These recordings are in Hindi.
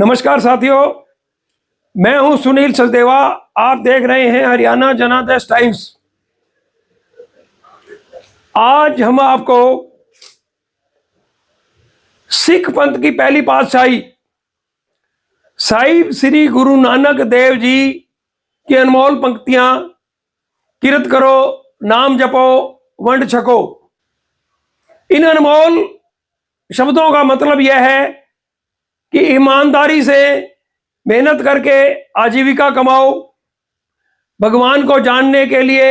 नमस्कार साथियों, मैं हूं सुनील सचदेवा। आप देख रहे हैं हरियाणा जनादेश टाइम्स। आज हम आपको सिख पंथ की पहली पातशाही साहिब श्री गुरु नानक देव जी की अनमोल पंक्तियां किरत करो, नाम जपो, वंड छको। इन अनमोल शब्दों का मतलब यह है कि ईमानदारी से मेहनत करके आजीविका कमाओ, भगवान को जानने के लिए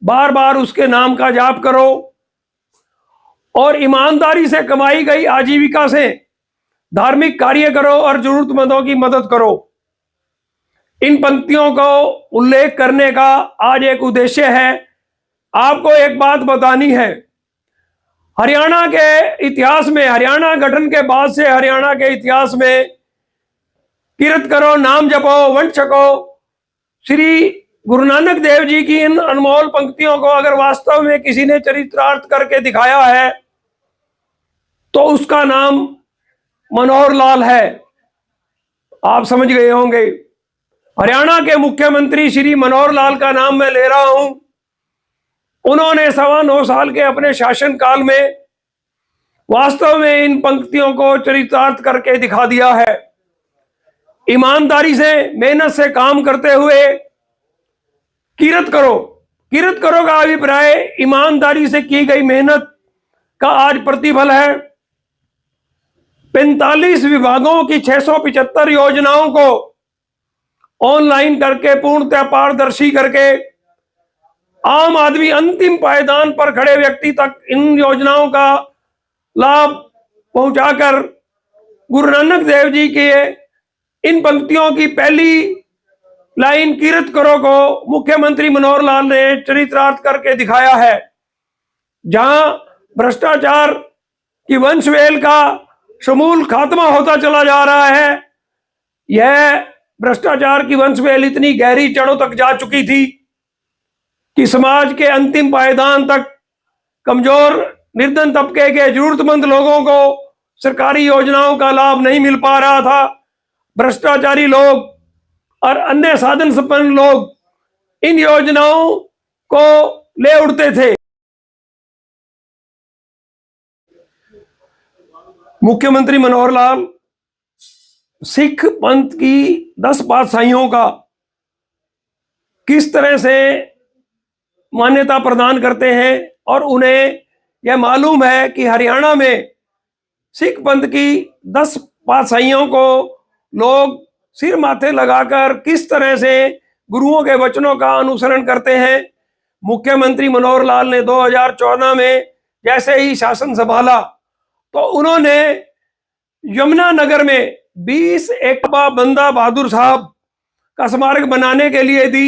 बार बार उसके नाम का जाप करो और ईमानदारी से कमाई गई आजीविका से धार्मिक कार्य करो और जरूरतमंदों की मदद करो। इन पंक्तियों को उल्लेख करने का आज एक उद्देश्य है। आपको एक बात बतानी है, हरियाणा के इतिहास में, हरियाणा गठन के बाद से हरियाणा के इतिहास में किरत करो, नाम जपो, वंड छको, श्री गुरु नानक देव जी की इन अनमोल पंक्तियों को अगर वास्तव में किसी ने चरितार्थ करके दिखाया है तो उसका नाम मनोहर लाल है। आप समझ गए होंगे। हरियाणा के मुख्यमंत्री श्री मनोहर लाल का नाम मैं ले रहा हूं। उन्होंने 9.25 साल के अपने शासनकाल में वास्तव में इन पंक्तियों को चरितार्थ करके दिखा दिया है। ईमानदारी से, मेहनत से काम करते हुए किरत करो। किरत करो का अभिप्राय ईमानदारी से की गई मेहनत का आज प्रतिफल है। 45 विभागों की 675 योजनाओं को ऑनलाइन करके, पूर्णतः पारदर्शी करके, आम आदमी अंतिम पायदान पर खड़े व्यक्ति तक इन योजनाओं का लाभ पहुंचाकर गुरु नानक देव जी के इन पंक्तियों की पहली लाइन किरत करो को मुख्यमंत्री मनोहर लाल ने चरितार्थ करके दिखाया है। जहां भ्रष्टाचार की वंशवेल का समूल खात्मा होता चला जा रहा है, यह भ्रष्टाचार की वंशवेल इतनी गहरी जड़ों तक जा चुकी थी कि समाज के अंतिम पायदान तक कमजोर निर्धन तबके के जरूरतमंद लोगों को सरकारी योजनाओं का लाभ नहीं मिल पा रहा था। भ्रष्टाचारी लोग और अन्य साधन संपन्न लोग इन योजनाओं को ले उड़ते थे। मुख्यमंत्री मनोहर लाल सिख पंथ की 10 पातशाहियों का किस तरह से मान्यता प्रदान करते हैं और उन्हें यह मालूम है कि हरियाणा में सिख पंथ की 10 पातशाहियों को लोग सिर माथे लगाकर किस तरह से गुरुओं के वचनों का अनुसरण करते हैं। मुख्यमंत्री मनोहर लाल ने 2014 में जैसे ही शासन संभाला तो उन्होंने यमुनानगर में 20 एकड़ बाबा बंदा बहादुर साहब का स्मारक बनाने के लिए दी।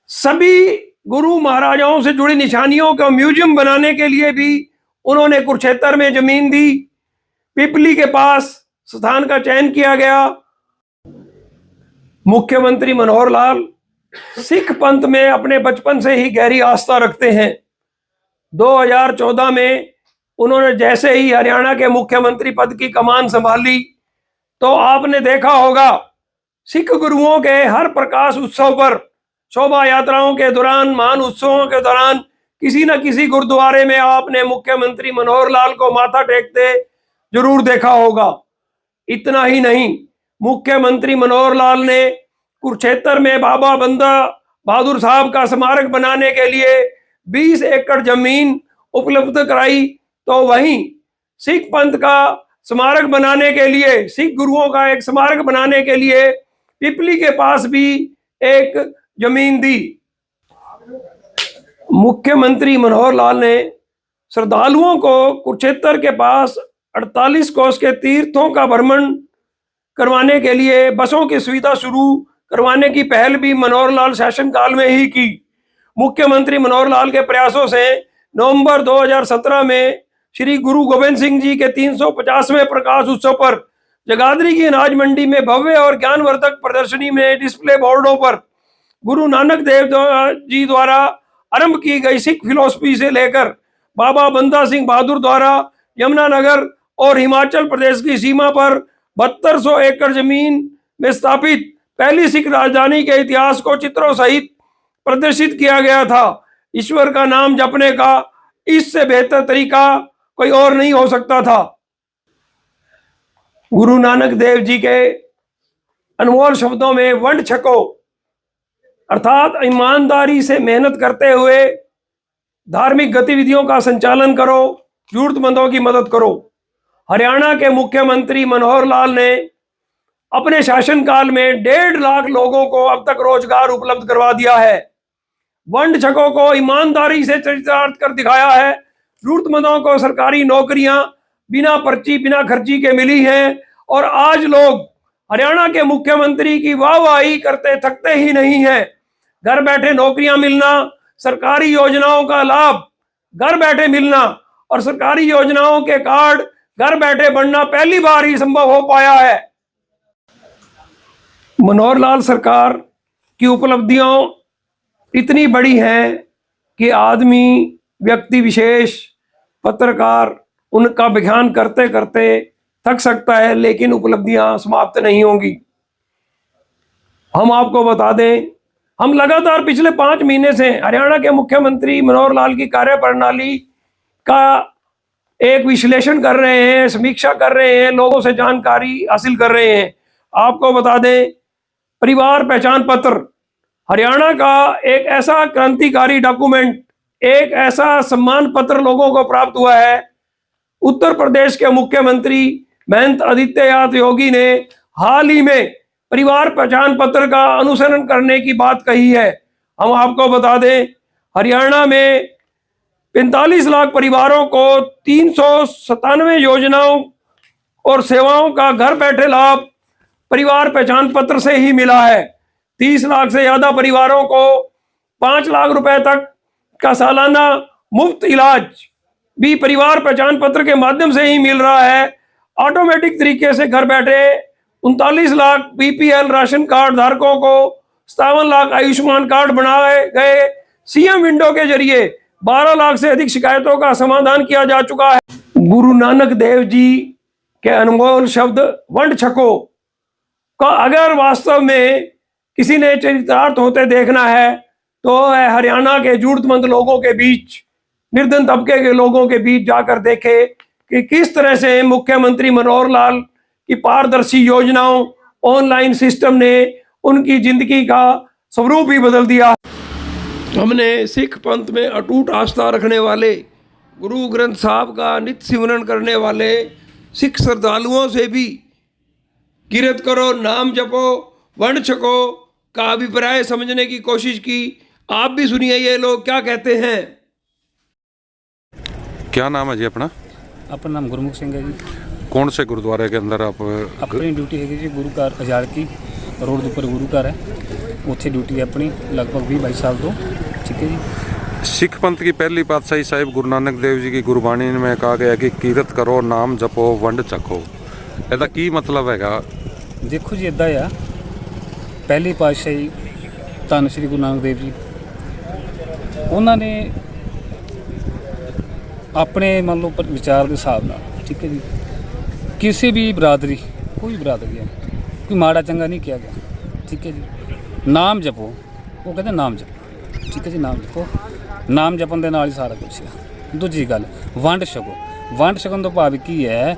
सभी गुरु महाराजाओं से जुड़ी निशानियों का म्यूजियम बनाने के लिए भी उन्होंने कुरुक्षेत्र में जमीन दी। पिपली के पास स्थान का चयन किया गया। मुख्यमंत्री मनोहर लाल सिख पंथ में अपने बचपन से ही गहरी आस्था रखते हैं। 2014 में उन्होंने जैसे ही हरियाणा के मुख्यमंत्री पद की कमान संभाली तो आपने देखा होगा सिख गुरुओं के हर प्रकाश उत्सव पर, शोभा यात्राओं के दौरान, महान उत्सवों के दौरान किसी न किसी गुरुद्वारे में आपने मुख्यमंत्री मनोहर लाल को माथा टेकते जरूर देखा होगा। इतना ही नहीं, मुख्यमंत्री मनोहर लाल ने कुरुक्षेत्र में बाबा बंदा बहादुर साहब का स्मारक बनाने के लिए 20 एकड़ जमीन उपलब्ध कराई। तो वहीं सिख पंथ का स्मारक बनाने के लिए, सिख गुरुओं का एक स्मारक बनाने के लिए पिपली के पास भी एक जमीन दी। मुख्यमंत्री मनोहर लाल ने श्रद्धालुओं को कुरुक्षेत्र के पास 48 कोस के तीर्थों का भ्रमण करवाने के लिए बसों की सुविधा शुरू करवाने की पहल भी मनोहर लाल शासनकाल में ही की। मुख्यमंत्री मनोहर लाल के प्रयासों से नवंबर 2017 में श्री गुरु गोविंद सिंह जी के 350वें प्रकाश उत्सव पर जगाधरी की अनाज मंडी में भव्य और ज्ञानवर्धक प्रदर्शनी में डिस्प्ले बोर्डों पर गुरु नानक देव जी द्वारा आरंभ की गई सिख फिलोसफी से लेकर बाबा बंदा सिंह बहादुर द्वारा यमुनानगर और हिमाचल प्रदेश की सीमा पर 7200 एकड़ जमीन में स्थापित पहली सिख राजधानी के इतिहास को चित्रों सहित प्रदर्शित किया गया था। ईश्वर का नाम जपने का इससे बेहतर तरीका कोई और नहीं हो सकता था। गुरु नानक देव जी के अनमोल शब्दों में वंड छको अर्थात ईमानदारी से मेहनत करते हुए धार्मिक गतिविधियों का संचालन करो, जरूरतमंदों की मदद करो। हरियाणा के मुख्यमंत्री मनोहर लाल ने अपने शासनकाल में 1.5 लाख लोगों को अब तक रोजगार उपलब्ध करवा दिया है। वंड छकों को ईमानदारी से चरितार्थ कर दिखाया है। जरूरतमंदों को सरकारी नौकरियां बिना पर्ची बिना खर्ची के मिली हैं और आज लोग हरियाणा के मुख्यमंत्री की वाहवाही करते थकते ही नहीं हैं। घर बैठे नौकरियां मिलना, सरकारी योजनाओं का लाभ घर बैठे मिलना और सरकारी योजनाओं के कार्ड घर बैठे बनना पहली बार ही संभव हो पाया है। मनोहर लाल सरकार की उपलब्धियों इतनी बड़ी हैं कि आदमी, व्यक्ति विशेष, पत्रकार उनका बखान करते करते थक सकता है, लेकिन उपलब्धियां समाप्त नहीं होंगी। हम आपको बता दें, हम लगातार पिछले 5 महीने से हरियाणा के मुख्यमंत्री मनोहर लाल की कार्यप्रणाली का एक विश्लेषण कर रहे हैं, समीक्षा कर रहे हैं, लोगों से जानकारी हासिल कर रहे हैं। आपको बता दें, परिवार पहचान पत्र हरियाणा का एक ऐसा क्रांतिकारी डॉक्यूमेंट, एक ऐसा सम्मान पत्र लोगों को प्राप्त हुआ है। उत्तर प्रदेश के मुख्यमंत्री महंत आदित्यनाथ योगी ने हाल ही में परिवार पहचान पत्र का अनुसरण करने की बात कही है। हम आपको बता दें, हरियाणा में 45 लाख परिवारों को 397 योजनाओं और सेवाओं का घर बैठे लाभ परिवार पहचान पत्र से ही मिला है। 30 लाख से ज्यादा परिवारों को 5 लाख रुपए तक का सालाना मुफ्त इलाज भी परिवार पहचान पत्र के माध्यम से ही मिल रहा है। ऑटोमेटिक तरीके से घर बैठे 39 लाख बीपीएल राशन कार्ड धारकों को 57 लाख आयुष्मान कार्ड बनाए गए। सीएम विंडो के जरिए 12 लाख से अधिक शिकायतों का समाधान किया जा चुका है। गुरु नानक देव जी के अनमोल शब्द वंड छको का अगर वास्तव में किसी ने चरितार्थ होते देखना है तो वह हरियाणा के जरूरतमंद लोगों के बीच, निर्धन तबके के लोगों के बीच जाकर देखे कि किस तरह से मुख्यमंत्री मनोहर लाल की पारदर्शी योजनाओं, ऑनलाइन सिस्टम ने उनकी जिंदगी का स्वरूप ही बदल दिया। हमने सिख पंथ में अटूट आस्था रखने वाले, गुरु ग्रंथ साहब का नित्य सिमरन करने वाले सिख श्रद्धालुओं से भी किरत करो, नाम जपो, वंड छको का अभिप्राय समझने की कोशिश की। आप भी सुनिए ये लोग क्या कहते हैं। क्या नाम है जी अपना? अपना नाम गुरमुख सिंह है जी। कौन से गुरुद्वारे के अंदर आप? अपनी ड्यूटी है जी गुरु घर अजाड़ की रोड के ऊपर गुरु घर है, उत्थे ड्यूटी है अपनी लगभग 20-22 साल तो। ठीक है जी। सिख पंथ की पहली पातशाही साहिब गुरु नानक देव जी की गुरबाणी में कहा गया कि कीरत करो, नाम जपो, वंड छको। ਇਹਦਾ ਕੀ मतलब हैगा? देखो जी, इदा आ पहली पातशाही धन श्री गुरु नानक देव जी उन्होंने अपने मान लो पर विचार के हिसाब नाल, ठीक है जी, किसी भी बरादरी, कोई बरादरी है, कोई माड़ा चंगा नहीं किया गया। ठीक है जी। नाम जपो, वो कहते नाम जपो, ठीक है जी, नाम जपो, नाम जपन के नाल ही सारा कुछ है। दूजी गल वंड छको, वंड छकन तो भाव की है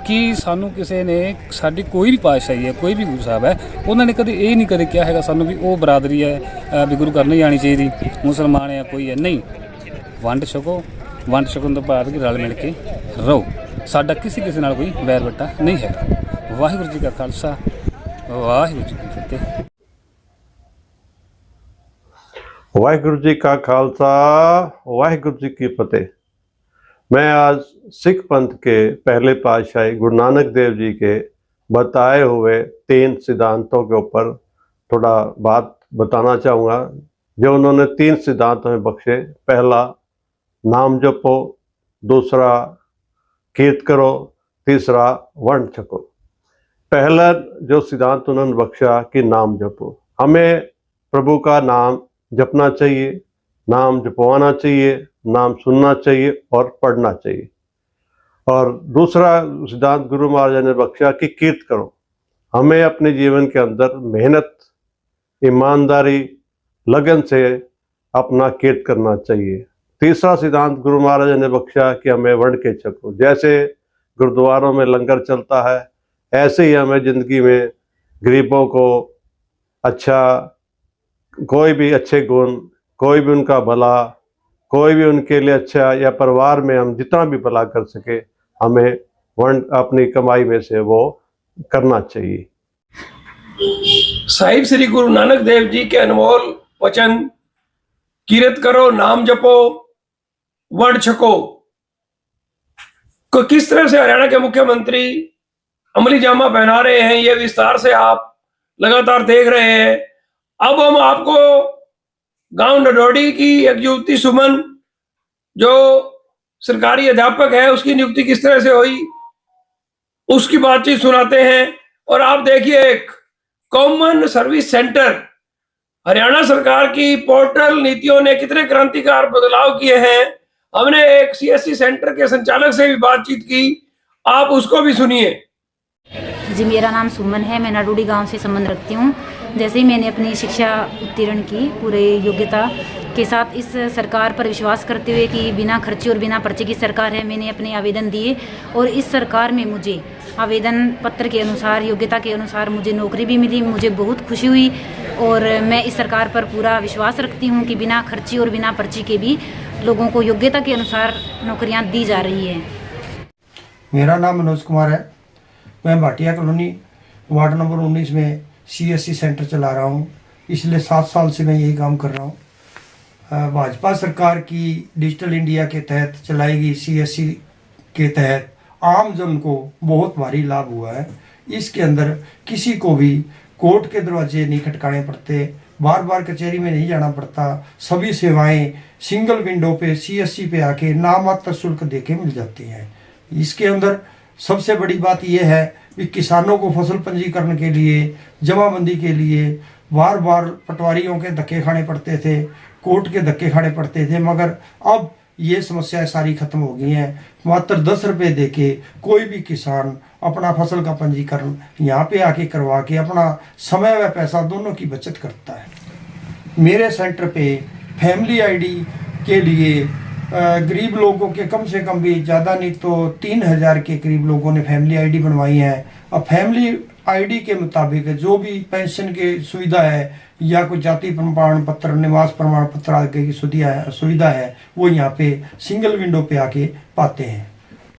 कि सानू किसी ने साडी कोई भी पातशाही है, कोई भी गुरु साहब है, उन्होंने कभी ये नहीं कदे क्या है सानू भी वो बरादरी है भी गुरु घर नहीं आनी चाहिए, मुसलमान है कोई है, नहीं। वंड छको, वंड छकन तो भाव कि रल मिल के रहो, साडा किसी नाल कोई वैर वट्टा नहीं है। वाहिगुरू जी का खालसा, वाहिगुरू जी की फतेह। वाहिगुरू जी का खालसा, वाहिगुरू जी की फतेह। मैं आज सिख पंथ के पहले पातशाही गुरु नानक देव जी के बताए हुए 3 सिद्धांतों के ऊपर थोड़ा बात बताना चाहूँगा जो उन्होंने 3 सिद्धांत में बख्शे। पहला नाम जपो, दूसरा कीर्त करो, तीसरा वंड छको। पहला जो सिद्धांत उन्होंने बख्शा कि नाम जपो, हमें प्रभु का नाम जपना चाहिए, नाम जपवाना चाहिए, नाम सुनना चाहिए और पढ़ना चाहिए। और दूसरा सिद्धांत गुरु महाराज ने बख्शा कि कीर्त करो। हमें अपने जीवन के अंदर मेहनत, ईमानदारी, लगन से अपना कीर्त करना चाहिए। तीसरा सिद्धांत गुरु महाराज ने बख्शा कि हमें वंड के छको। जैसे गुरुद्वारों में लंगर चलता है, ऐसे ही हमें ज़िंदगी में गरीबों को अच्छा, कोई भी अच्छे गुण, कोई भी उनका भला, कोई भी उनके लिए अच्छा, या परिवार में हम जितना भी भला कर सके, हमें वंड अपनी कमाई में से वो करना चाहिए। साहिब श्री गुरु नानक देव जी के अनमोल वचन, कीरत करो, नाम जपो, वंड छको, को किस तरह से हरियाणा के मुख्यमंत्री अमली जामा पहना रहे हैं, ये विस्तार से आप लगातार देख रहे हैं। अब हम आपको गांव नडोडी की एक युवती सुमन, जो सरकारी अध्यापक है, उसकी नियुक्ति किस तरह से हुई, उसकी बातचीत सुनाते हैं। और आप देखिए, एक कॉमन सर्विस सेंटर, हरियाणा सरकार की पोर्टल नीतियों ने कितने क्रांतिकारी बदलाव किए हैं। हमने एक सीएससी सेंटर के संचालक से भी बातचीत की, आप उसको भी सुनिए। जी, मेरा नाम सुमन है, मैं नडोडी गांव से संबंध रखती हूं। जैसे ही मैंने अपनी शिक्षा उत्तीर्ण की पूरे योग्यता के साथ, इस सरकार पर विश्वास करते हुए कि बिना खर्चे और बिना पर्चे की सरकार है, मैंने अपने आवेदन दिए और इस सरकार में मुझे आवेदन पत्र के अनुसार, योग्यता के अनुसार मुझे नौकरी भी मिली। मुझे बहुत खुशी हुई और मैं इस सरकार पर पूरा विश्वास रखती हूँ कि बिना खर्चे और बिना पर्ची के भी लोगों को योग्यता के अनुसार नौकरियाँ दी जा रही हैं। मेरा नाम मनोज कुमार है। मैं भाटिया कॉलोनी वार्ड नंबर 19 में सीएससी सेंटर चला रहा हूँ। पिछले 7 साल से मैं यही काम कर रहा हूँ। भाजपा सरकार की डिजिटल इंडिया के तहत चलाई गई सीएससी के तहत आम जन को बहुत भारी लाभ हुआ है। इसके अंदर किसी को भी कोर्ट के दरवाजे नहीं खटकाने पड़ते, बार बार कचहरी में नहीं जाना पड़ता। सभी सेवाएं सिंगल विंडो पे सीएससी पे आके नामात्र शुल्क देके मिल जाती हैं। इसके अंदर सबसे बड़ी बात यह है कि किसानों को फसल पंजीकरण के लिए, जमाबंदी के लिए बार बार पटवारियों के धक्के खाने पड़ते थे, कोर्ट के धक्के खाने पड़ते थे, मगर अब ये समस्याएं सारी खत्म हो गई हैं। मात्र 10 रुपये देके कोई भी किसान अपना फसल का पंजीकरण यहाँ पे आके करवा के अपना समय व पैसा दोनों की बचत करता है। मेरे सेंटर पे फैमिली आईडी के लिए गरीब लोगों के कम से कम भी ज़्यादा नहीं तो 3000 के करीब लोगों ने फैमिली आईडी बनवाई है। अब फैमिली आईडी के मुताबिक जो भी पेंशन की सुविधा है या कोई जाति प्रमाण पत्र, निवास प्रमाण पत्र आदि की सुविधा है, वो यहाँ पे सिंगल विंडो पे आके पाते हैं।